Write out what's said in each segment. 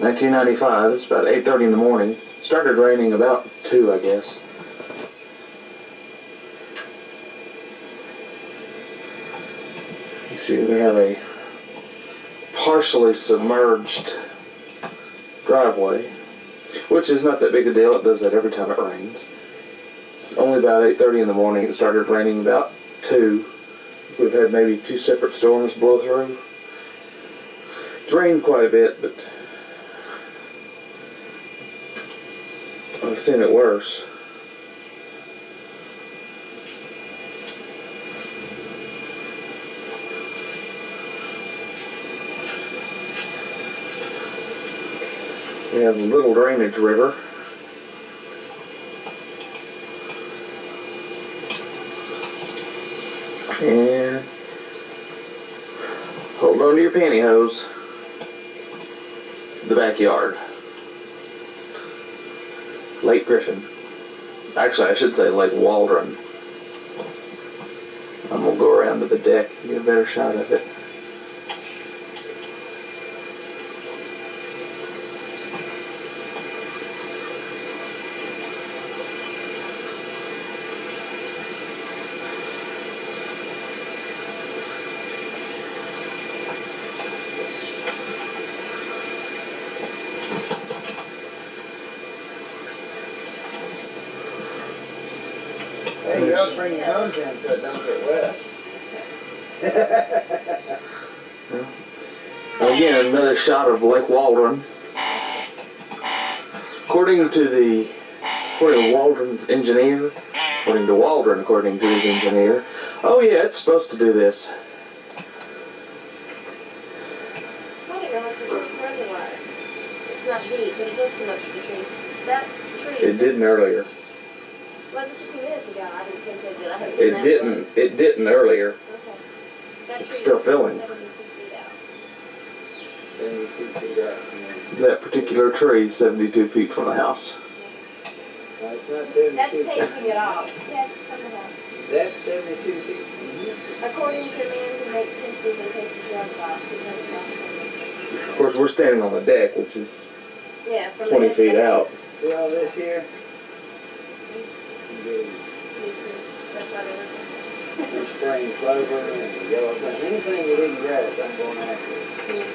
1995. It's about 8:30 in the morning. Started raining about 2, I guess. You see, we have a partially submerged driveway, which is not that big a deal. It does that every time it rains. It's only about 8:30 in the morning. It started raining about 2. We've had maybe 2 separate storms blow through. It's rained quite a bit, but I've seen it worse. We have a little drainage river. And hold on to your pantyhose. The backyard. Lake Griffin. Actually, I should say Lake Waldron. I'm going to go around to the deck and get a better shot of it. Hey, you ought to bring your hose in so it don't get wet. Again, another shot of Lake Waldron. According to Waldron's engineer, according to Waldron, according to his engineer, oh yeah, it's supposed to do this. I didn't realize it was running water. It's not deep, but it does come up to the tree. That tree. It didn't earlier. Well, just a few minutes ago, I didn't think it did. I haven't It didn't. It didn't earlier. Okay. That It's tree still is filling. 72 feet out. 72 feet out. That particular tree, 72 feet from the house. No, it's not 72 That's feet. taking it off. Yes, from the house. That's 72 feet from here. According to the man who makes fences and takes the drugs off, he knows about it. Of course, we're standing on the deck, which is Yeah, from 20 the feet out. See all this here? That's why they were The spring clover and the yellow thing. Anything you didn't grass, I'm going after it.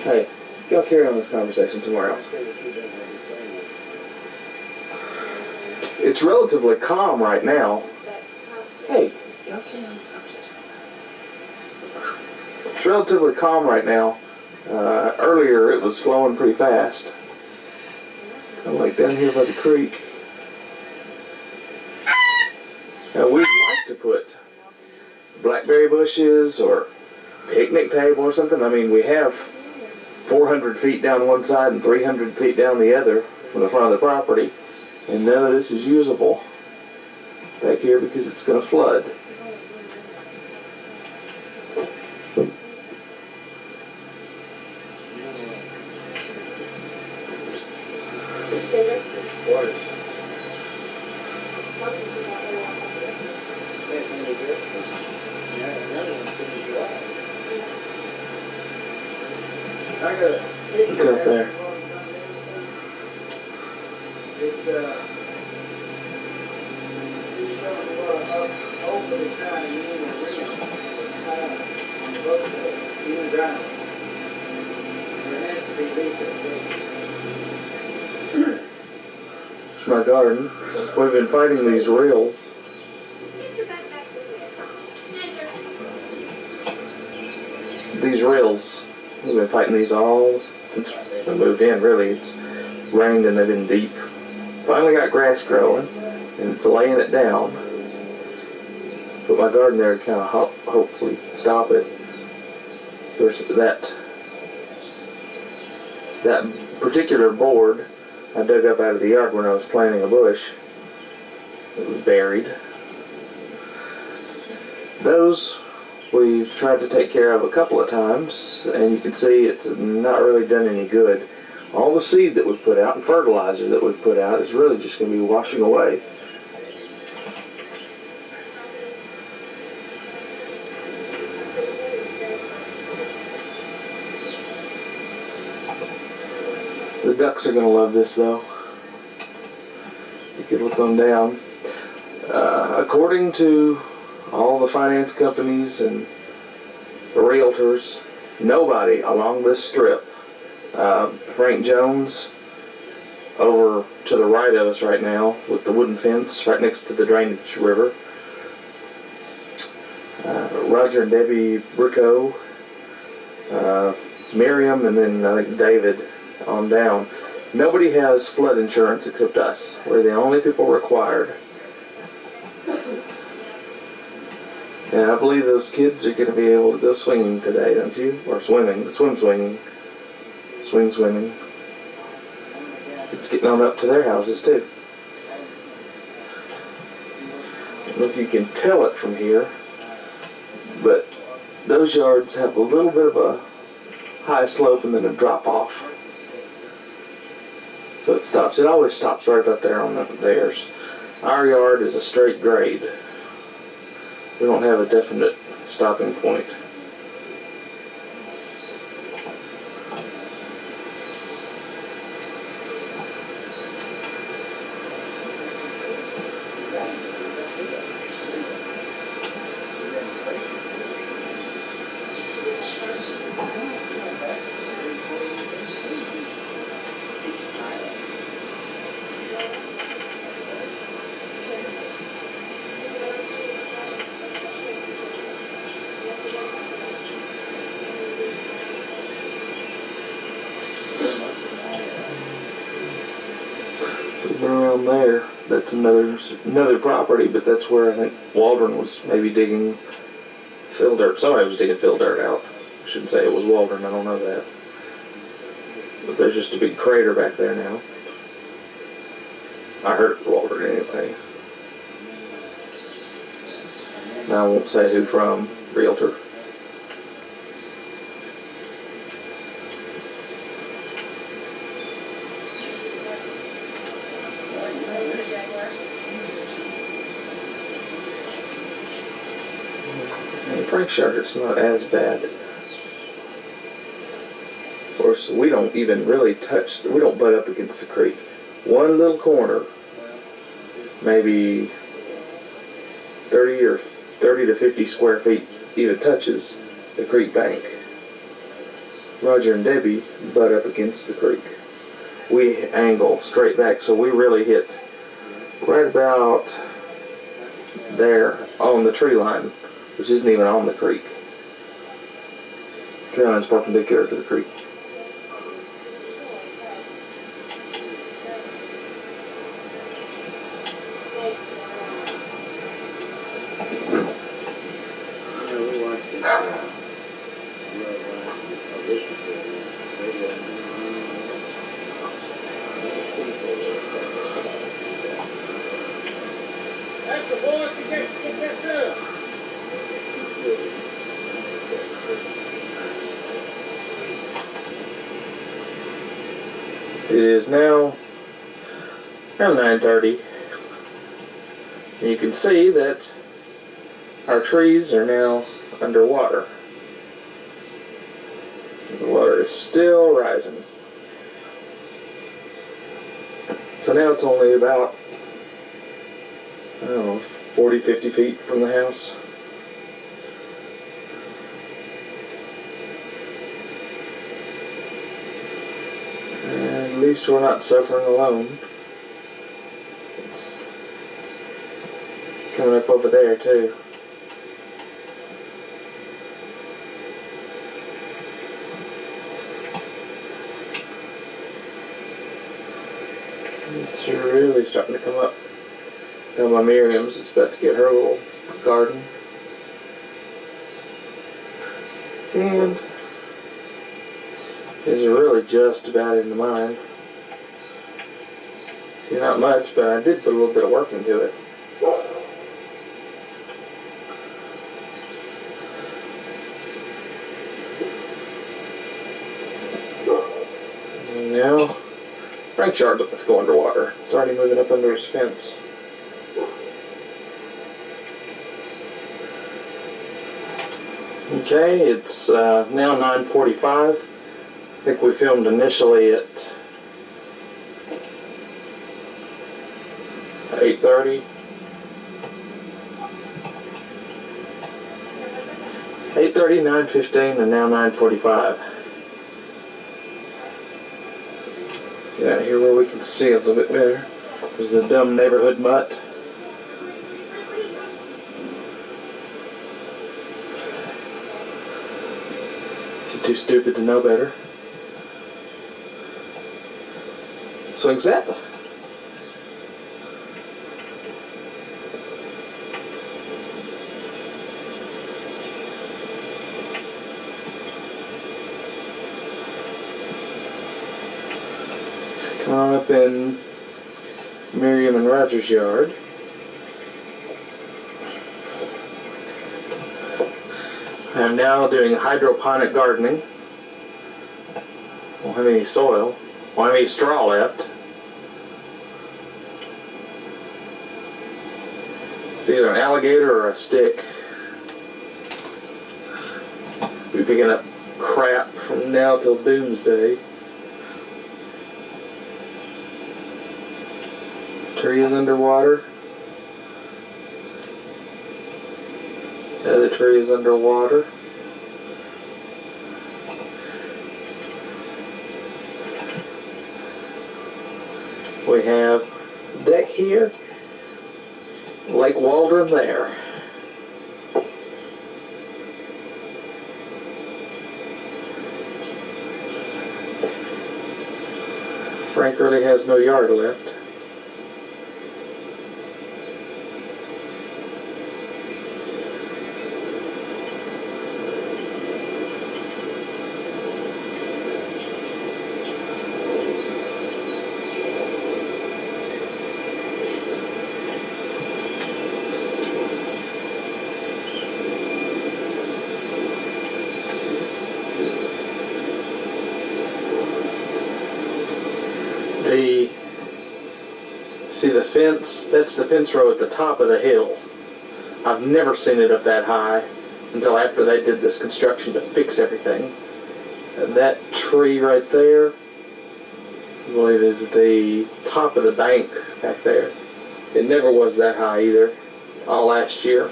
Hey, y'all carry on this conversation somewhere else. It's relatively calm right now. Hey, y'all carry on this conversation. It's relatively calm right now. Earlier it was flowing pretty fast. Kind of like down here by the creek. Now we'd like to put blackberry bushes or picnic table or something. I mean, we have 400 feet down one side and 300 feet down the other from the front of the property. And none of this is usable back here because it's going to flood. Water. I got a picture Look up there. It's showing what open is kind of in the rim. It's kind of on the boat side, in the ground. There has to be decent. It's my garden. We've been fighting these reels. These reels. We've been fighting these all since we moved in, really. It's rained and they've been deep. Finally got grass growing, and it's laying it down. Put my garden there to kind of hopefully stop it. There's that particular board I dug up out of the yard when I was planting a bush. It was buried. Those we've tried to take care of a couple of times, and you can see it's not really done any good. All the seed that we've put out and fertilizer that we've put out is really just going to be washing away. The ducks are gonna love this though. You can look them down. According to all the finance companies and the realtors, nobody along this strip, Frank Jones over to the right of us right now with the wooden fence right next to the drainage river, Roger and Debbie Bricoe, Miriam, and then I think David on down. Nobody has flood insurance except us. We're the only people required. And I believe those kids are going to be able to go swinging today, don't you? Or swimming. Swinging. Swimming. It's getting on up to their houses too. I don't know if you can tell it from here, but those yards have a little bit of a high slope and then a drop off. So it stops. It always stops right about there on theirs. Our yard is a straight grade. We don't have a definite stopping point. Around there, that's another property, but that's where I think Waldron was maybe digging fill dirt. Somebody was digging fill dirt out. I shouldn't say it was Waldron, I don't know that. But there's just a big crater back there now. I heard it was Waldron anyway. Now I won't say who from, realtor. Frank's yard, it's not as bad. Of course, we don't even really we don't butt up against the creek. One little corner, maybe 30 to 50 square feet even touches the creek bank. Roger and Debbie butt up against the creek. We angle straight back, so we really hit right about there on the tree line, which isn't even on the creek. Tree line's perpendicular to the creek. That's the boys to get that done. It is now around 9:30. And you can see that our trees are now underwater. The water is still rising. So now it's only about, I don't know, 40, 50 feet from the house. And at least we're not suffering alone. It's coming up over there too. It's really starting to come up. Now by Miriam's, it's about to get her little garden. And is really just about into mine. See, not much, but I did put a little bit of work into it. And now, Frank's yard's about to go underwater. It's already moving up under his fence. Okay, it's now 9:45. I think we filmed initially at 8:30. 8:30, 9:15, and now 9:45. Get out here where we can see a little bit better. There's the dumb neighborhood mutt. She's too stupid to know better. Swing set. Come on up in Miriam and Roger's yard. I'm now doing hydroponic gardening. Won't have any soil. Won't have any straw left. It's either an alligator or a stick. We'll be picking up crap from now till doomsday. Tree is underwater. The other tree is underwater. We have deck here, Lake Waldron there. Frank really has no yard left. See the fence? That's the fence row at the top of the hill. I've never seen it up that high until after they did this construction to fix everything. And that tree right there, I believe, is the top of the bank back there. It never was that high either, all last year.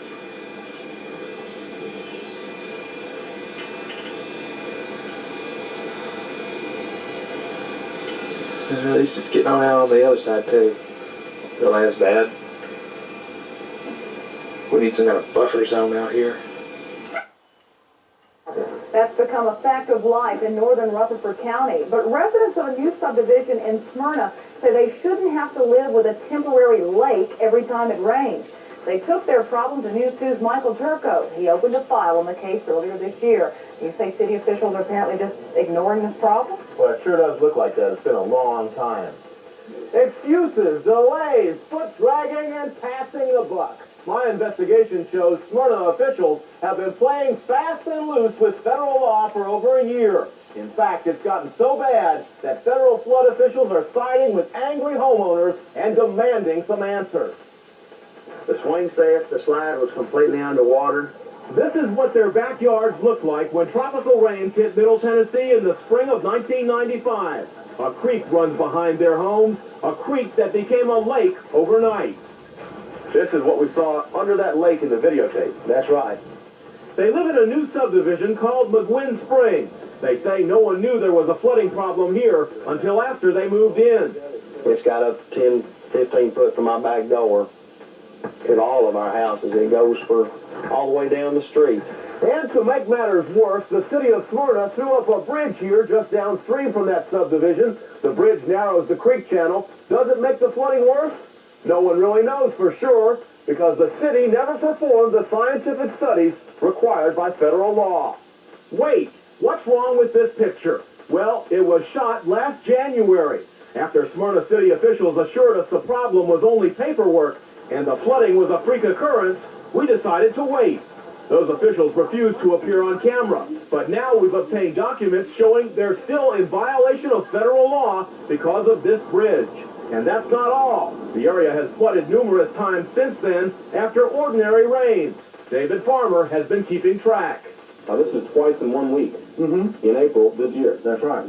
At least it's getting on out on the other side too. Not as bad. We need some kind of buffer zone out here. That's become a fact of life in northern Rutherford County. But residents of a new subdivision in Smyrna say they shouldn't have to live with a temporary lake every time it rains. They took their problem to News 2's Michael Turco. He opened a file on the case earlier this year. You say city officials are apparently just ignoring this problem? Well, it sure does look like that. It's been a long time. Excuses, delays, foot dragging, and passing the buck. My investigation shows Smyrna officials have been playing fast and loose with federal law for over a year. In fact, it's gotten so bad that federal flood officials are siding with angry homeowners and demanding some answers. The swing set, the slide was completely underwater. This is what their backyards looked like when tropical rains hit Middle Tennessee in the spring of 1995. A creek runs behind their homes, a creek that became a lake overnight. This is what we saw under that lake in the videotape. That's right. They live in a new subdivision called McGuinn Springs. They say no one knew there was a flooding problem here until after they moved in. It's got up 10, 15 foot from my back door in all of our houses. It goes for all the way down the street. And to make matters worse, the city of Smyrna threw up a bridge here just downstream from that subdivision. The bridge narrows the creek channel. Does it make the flooding worse? No one really knows for sure because the city never performed the scientific studies required by federal law. Wait, what's wrong with this picture? Well, it was shot last January after Smyrna city officials assured us the problem was only paperwork and the flooding was a freak occurrence. We decided to wait. Those officials refused to appear on camera, but now we've obtained documents showing they're still in violation of federal law because of this bridge. And that's not all. The area has flooded numerous times since then after ordinary rains. David Farmer has been keeping track. Now, this is twice in 1 week. Mm-hmm. In April this year. That's right.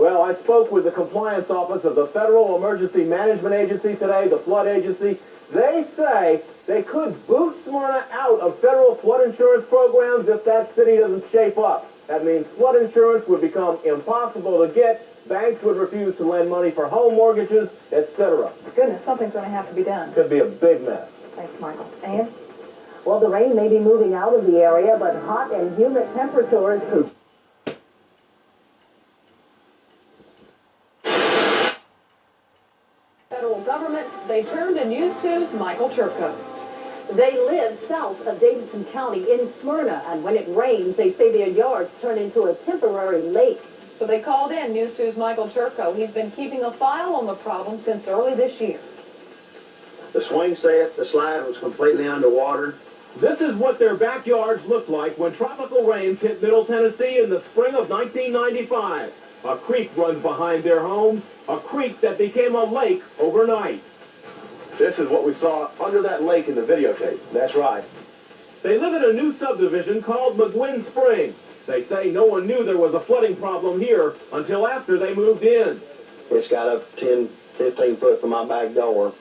Well, I spoke with the compliance office of the Federal Emergency Management Agency today, the flood agency. They say they could boot Smyrna out of federal flood insurance programs if that city doesn't shape up. That means flood insurance would become impossible to get. Banks would refuse to lend money for home mortgages, etc. Goodness, something's going to have to be done. Could be a big mess. Thanks, Michael. Ann? Well, the rain may be moving out of the area, but hot and humid temperatures. Federal government, they turned to News 2's Michael Turco. They live south of Davidson County in Smyrna, and when it rains, they say their yards turn into a temporary lake. So they called in News 2's Michael Turco. He's been keeping a file on the problem since early this year. The swing set, the slide was completely underwater. This is what their backyards looked like when tropical rains hit Middle Tennessee in the spring of 1995. A creek runs behind their homes, a creek that became a lake overnight. This is what we saw under that lake in the videotape. That's right. They live in a new subdivision called McGuinn Springs. They say no one knew there was a flooding problem here until after they moved in. It's got up 10, 15 foot from my back door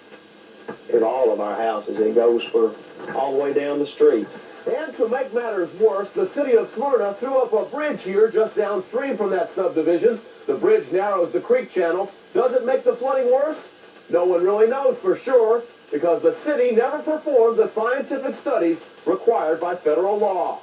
in all of our houses. It goes for all the way down the street. And to make matters worse, the city of Smyrna threw up a bridge here just downstream from that subdivision. The bridge narrows the creek channel. Does it make the flooding worse? No one really knows for sure because the city never performed the scientific studies required by federal law.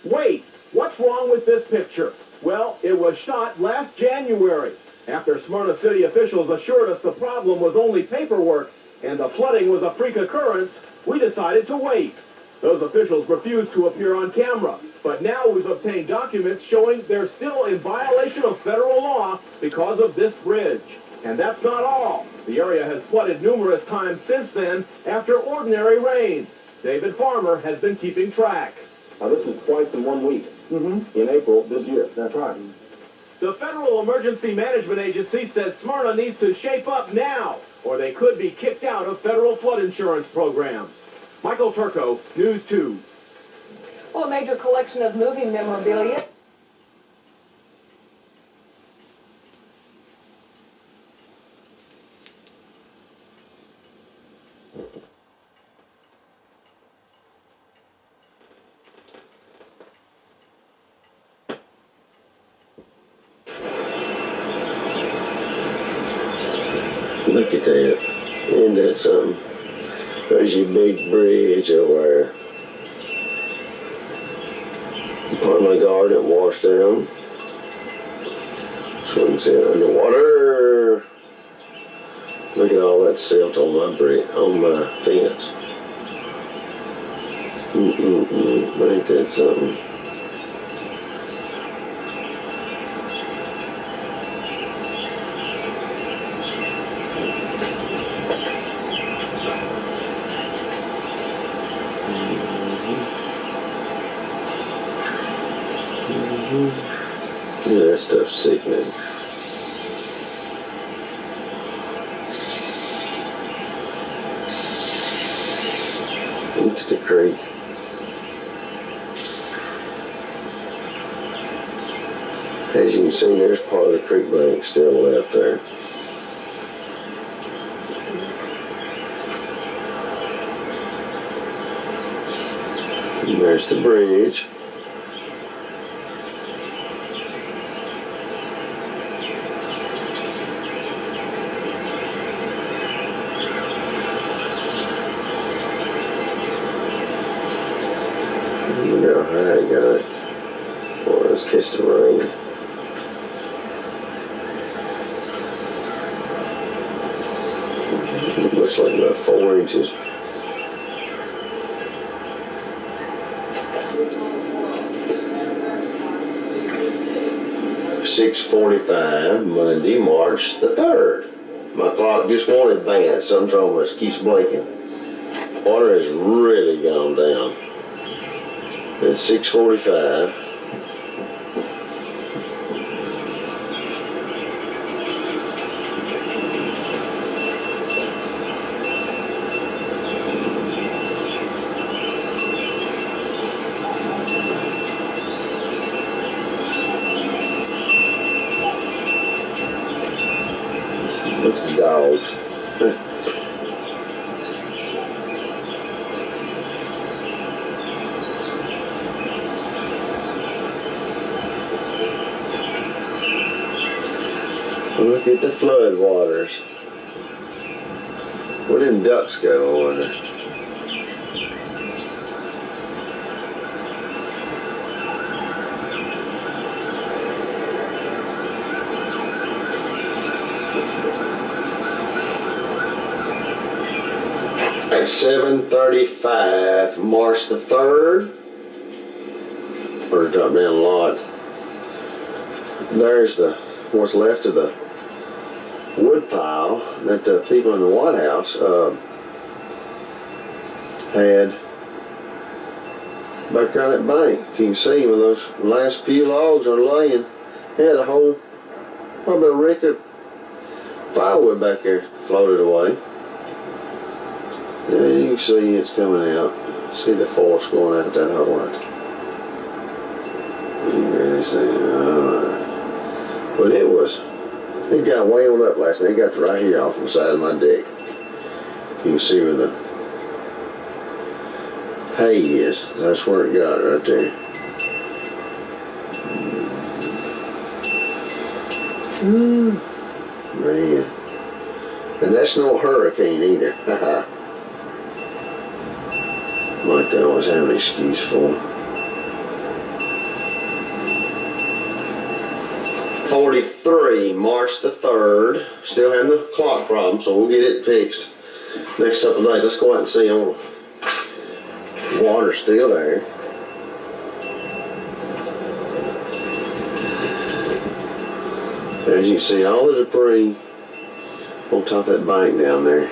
Wait, what's wrong with this picture? Well, it was shot last January after Smyrna city officials assured us the problem was only paperwork and the flooding was a freak occurrence. We decided to wait. Those officials refused to appear on camera, but now we've obtained documents showing they're still in violation of federal law because of this bridge. And that's not all. The area has flooded numerous times since then after ordinary rain. David Farmer has been keeping track. Now, this is twice in 1 week. In April this year. That's right. The Federal Emergency Management Agency says Smyrna needs to shape up now, or they could be kicked out of federal flood insurance programs. Michael Turco, News 2. Well, a major collection of movie memorabilia. Look at that. Isn't that something? There's your big bridge over there. Part of my garden washed down. So we can see it underwater. Look at all that silt on my fence. Ain't that something? Yeah, that stuff's sickening. Look at the creek. As you can see, there's part of the creek bank still left there. And there's the bridge. Look how high it got. Boy, let's catch the rain. Looks like about 4 inches. .6:45, Monday, March the 3rd. My clock just won't advance. Something's wrong with it. Keeps blinking. Water has really gone down. It's 6:45. Look at the dogs. Look at the flood waters. Where did ducks go over there? At 7:35, March the 3rd. We're dropping down a lot. There's what's left of the wood pile that the people in the White House had back there on that bank. If you can see where those last few logs are laying, they had a whole, probably a record firewood back there floated away. Yeah, you can see it's coming out. See the force going out that hard. You can really see it. But it got whaled up last night. It got right here off the side of my deck. You can see where the hay is. That's where it got right there. Man. And that's no hurricane either. Like they always have an excuse for. 43, March the 3rd. Still having the clock problem, so we'll get it fixed next couple of days. Let's go out and see on water's still there. As you can see, all the debris on top of that bank down there.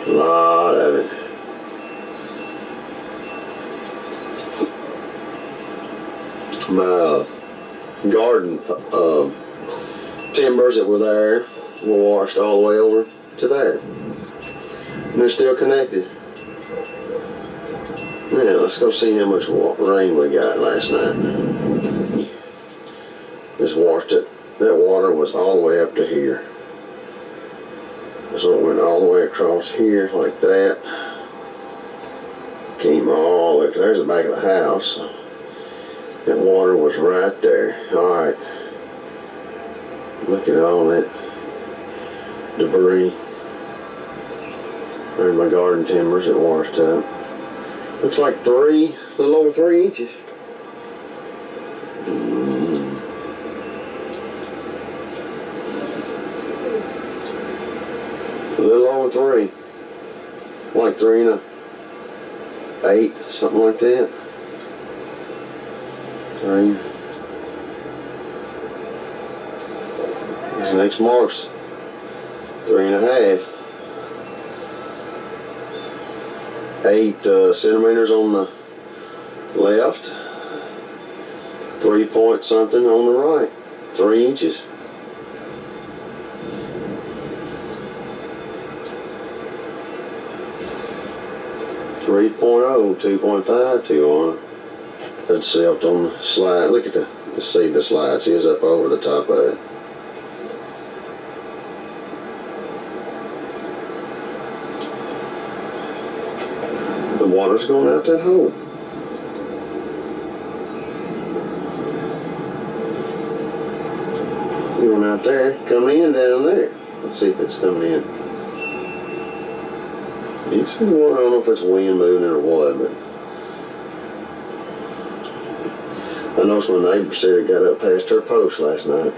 A lot of it. My garden timbers that were there were washed all the way over to there. And they're still connected. Now, let's go see how much rain we got last night. Just washed it. That water was all the way up to here. So it went all the way across here like that. Came all the way, there's the back of the house. That water was right there. Alright. Look at all that debris. There's my garden timbers that washed up. Looks like a little over 3 inches. A little over 3. Like 3 and 1/8, something like that. 3. This next marks 3 and 1/2. 8 centimeters on the left. 3 point something on the right. 3 inches. .0, 2.5, 2 on. That's silt on the slide. Look at the slide. See, it's up over the top of it. The water's going out that hole. Going out there, coming in down there. Let's see if it's coming in. You see the water? I don't know if it's wind moving or what, but I noticed my neighbor said it got up past her post last night.